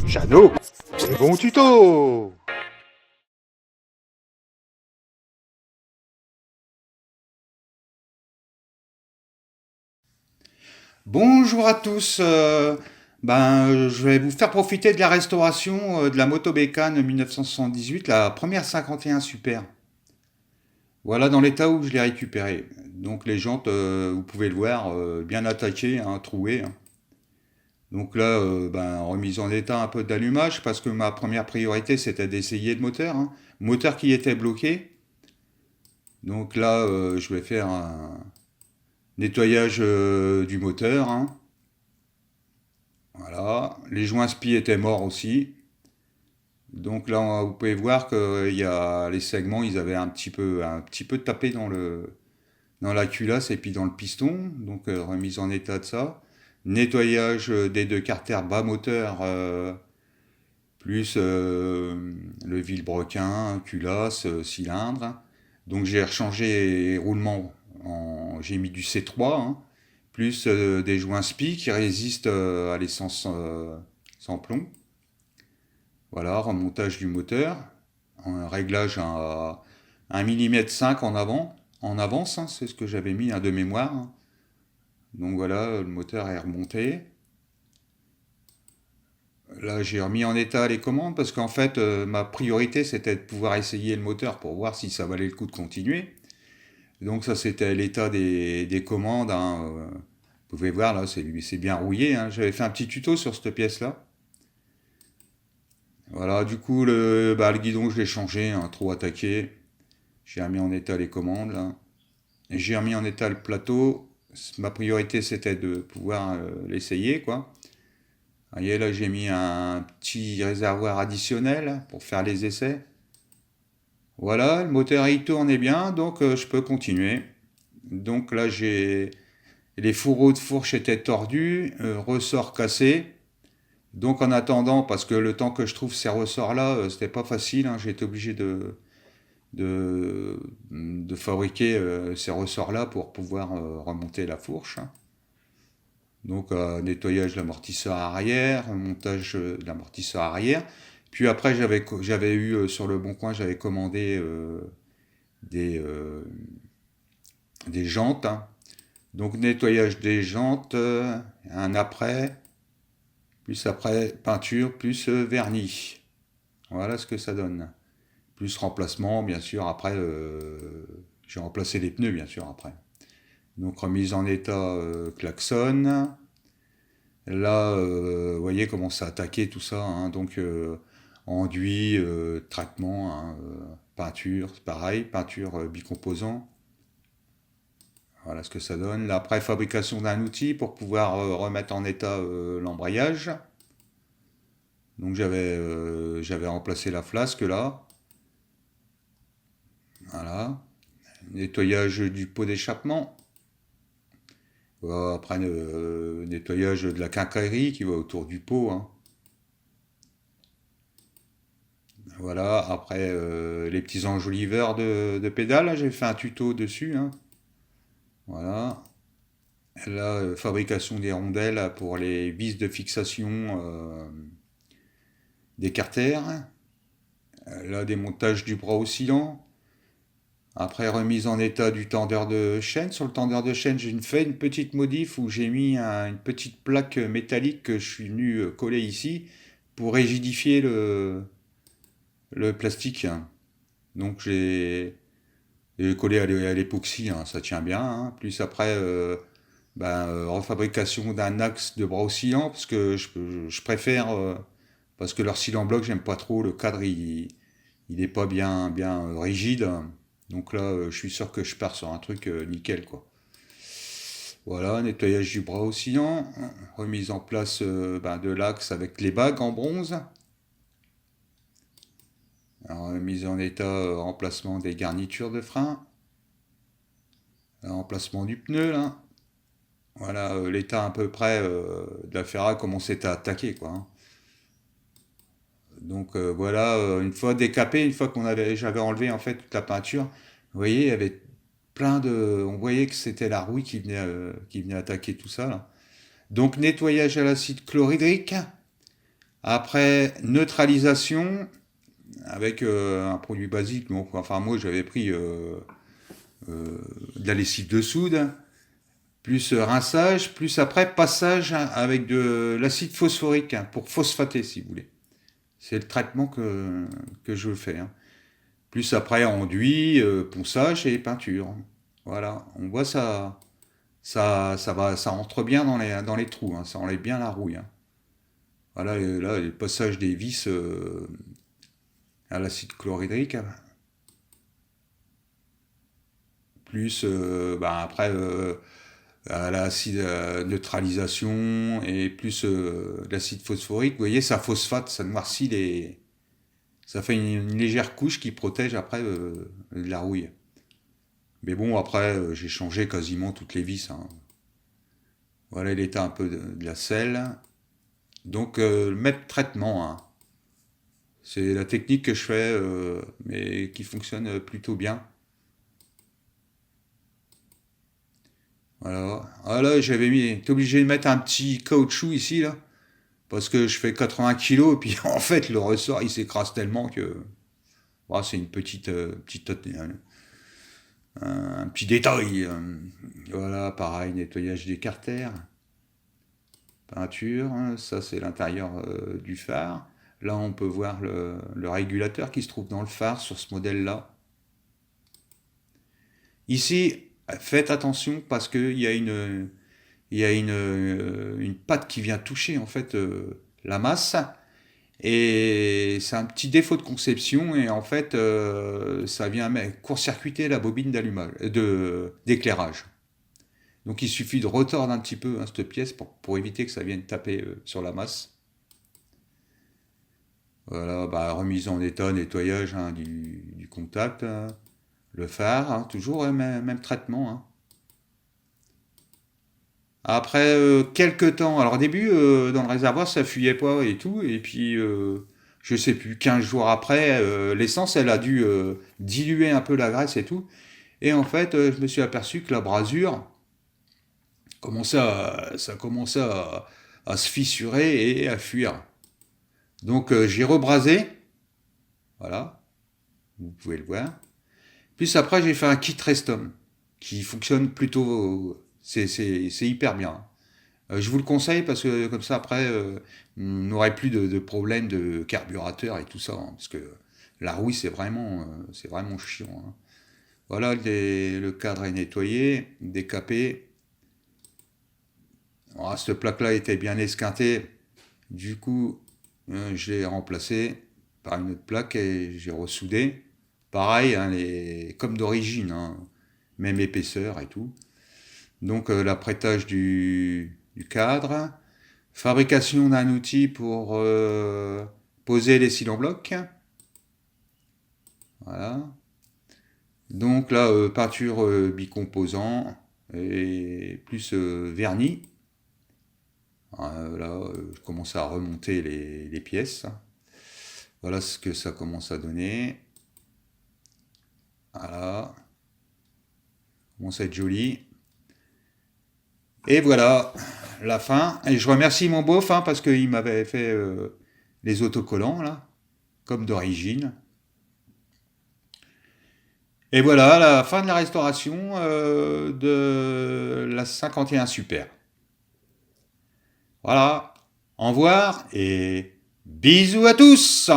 Jeannot, c'est bon tuto. Bonjour à tous. Je vais vous faire profiter de la restauration de la moto Bécane 1978, la première 51 Super. Voilà dans l'état où je l'ai récupérée. Donc les jantes, vous pouvez le voir, bien attaquées, hein, trouées, hein. Donc là, remise en état un peu d'allumage parce que ma première priorité c'était d'essayer le moteur, hein. Moteur qui était bloqué. Donc là, je vais faire un nettoyage du moteur, hein. Voilà, les joints spi étaient morts aussi. Donc là, vous pouvez voir que les segments, ils avaient un petit peu tapé dans la culasse et puis dans le piston. Donc remise en état de ça. Nettoyage des deux carters bas moteur, plus le vilebrequin, culasse, cylindre. Donc j'ai rechangé les roulements, j'ai mis du C3, hein, plus des joints spi qui résistent à l'essence sans plomb. Voilà, remontage du moteur, un réglage à 1 mm en avance, hein, c'est ce que j'avais mis, hein, de mémoire, hein. Donc voilà, le moteur est remonté. Là, j'ai remis en état les commandes parce qu'en fait, ma priorité c'était de pouvoir essayer le moteur pour voir si ça valait le coup de continuer. Donc ça, c'était l'état des commandes, hein. Vous pouvez voir là, c'est bien rouillé, hein. J'avais fait un petit tuto sur cette pièce-là. Voilà, du coup, le guidon, je l'ai changé, hein, trop attaqué. J'ai remis en état les commandes là. Et j'ai remis en état le plateau. Ma priorité c'était de pouvoir l'essayer quoi. Vous voyez là j'ai mis un petit réservoir additionnel pour faire les essais. Voilà, le moteur il tourne bien donc je peux continuer. Donc là j'ai les fourreaux de fourche étaient tordus, ressorts cassés. Donc en attendant, parce que le temps que je trouve ces ressorts là, c'était pas facile, hein, j'ai été obligé de fabriquer ces ressorts-là pour pouvoir remonter la fourche, hein. Donc nettoyage de l'amortisseur arrière, montage de l'amortisseur arrière. Puis après j'avais eu sur le bon coin, j'avais commandé des, euh, des jantes, hein. Donc nettoyage des jantes, un après peinture, plus vernis. Voilà ce que ça donne. Plus remplacement, bien sûr, après, j'ai remplacé les pneus, bien sûr, après. Donc remise en état klaxon. Là, vous voyez comment ça a attaqué tout ça, hein. Donc enduit, traitement, hein, peinture, c'est pareil, peinture bicomposant. Voilà ce que ça donne. Là, après, fabrication d'un outil pour pouvoir remettre en état l'embrayage. Donc j'avais remplacé la flasque là. Voilà. Nettoyage du pot d'échappement. Après, nettoyage de la quincaillerie qui va autour du pot, hein. Voilà, après les petits enjoliveurs de pédales, j'ai fait un tuto dessus, hein. Voilà. Là, fabrication des rondelles pour les vis de fixation des carters. Là, démontage du bras oscillant. Après, remise en état du tendeur de chaîne. Sur le tendeur de chaîne, j'ai fait une petite modif où j'ai mis une petite plaque métallique que je suis venu coller ici pour rigidifier le plastique, hein. Donc j'ai collé à l'époxy, hein, ça tient bien, hein. Plus après, refabrication d'un axe de bras oscillant parce que je préfère, parce que l'oscillant bloc, j'aime pas trop. Le cadre, il est pas bien rigide. Donc là, je suis sûr que je pars sur un truc nickel, quoi. Voilà, nettoyage du bras oscillant, remise en place de l'axe avec les bagues en bronze. Alors, mise en état, remplacement des garnitures de frein, remplacement du pneu là. Voilà, l'état à peu près de la ferraille, comment c'était attaqué quoi, hein. Donc voilà, une fois décapé, une fois j'avais enlevé en fait toute la peinture, vous voyez, il y avait on voyait que c'était la rouille qui venait attaquer tout ça là. Donc nettoyage à l'acide chlorhydrique, Après, neutralisation avec un produit basique. Donc, enfin, moi, j'avais pris de la lessive de soude, plus rinçage, plus après passage avec de l'acide phosphorique pour phosphater, si vous voulez. C'est le traitement que je fais. Plus après enduit, ponçage et peinture. Voilà, on voit ça entre bien dans les trous, ça enlève bien la rouille. Voilà, et là, le passage des vis à l'acide chlorhydrique, plus après à l'acide neutralisation et plus l'acide phosphorique. Vous voyez, ça phosphate, ça noircit les. Ça fait une légère couche qui protège après de la rouille. Mais bon, après, j'ai changé quasiment toutes les vis. Voilà l'état un peu de la selle. Donc, le maître traitement, c'est la technique que je fais, mais qui fonctionne plutôt bien. Voilà. Ah là, t'es obligé de mettre un petit caoutchouc ici, là, parce que je fais 80 kilos, et puis en fait, le ressort, il s'écrase tellement que. Bon, c'est une un petit détail. Voilà, pareil, nettoyage des carters, peinture, ça c'est l'intérieur du phare. Là, on peut voir le régulateur qui se trouve dans le phare sur ce modèle-là. Ici, faites attention parce qu'il y a une patte qui vient toucher en fait la masse et c'est un petit défaut de conception et en fait ça vient court-circuiter la bobine d'allumage, d'éclairage. Donc il suffit de retordre un petit peu cette pièce pour éviter que ça vienne taper sur la masse. Voilà, remise en état, nettoyage du contact, le phare, toujours même traitement. Après quelques temps, alors au début dans le réservoir ça fuyait pas et tout, et puis je sais plus, 15 jours après, l'essence elle a dû diluer un peu la graisse et tout, et en fait je me suis aperçu que la brasure ça commençait à se fissurer et à fuir. Donc j'ai rebrasé, voilà, vous pouvez le voir. Puis après j'ai fait un kit Restom qui fonctionne plutôt, c'est hyper bien. Je vous le conseille parce que comme ça après on n'aurait plus de problème de carburateur et tout ça, parce que la rouille c'est vraiment chiant. Voilà, le cadre est nettoyé, décapé. Alors, cette plaque-là était bien esquintée, du coup je l'ai remplacé par une autre plaque et j'ai ressoudé. Pareil, comme d'origine, même épaisseur et tout. Donc l'apprêtage du cadre, fabrication d'un outil pour poser les cils en bloc. Voilà. Donc là, peinture bicomposant et plus vernis. Là, je commence à remonter les pièces. Voilà ce que ça commence à donner. Voilà. Commence à être joli. Et voilà, la fin. Et je remercie mon beauf parce qu'il m'avait fait les autocollants, là, comme d'origine. Et voilà, la fin de la restauration de la 51 Super. Voilà, au revoir et bisous à tous!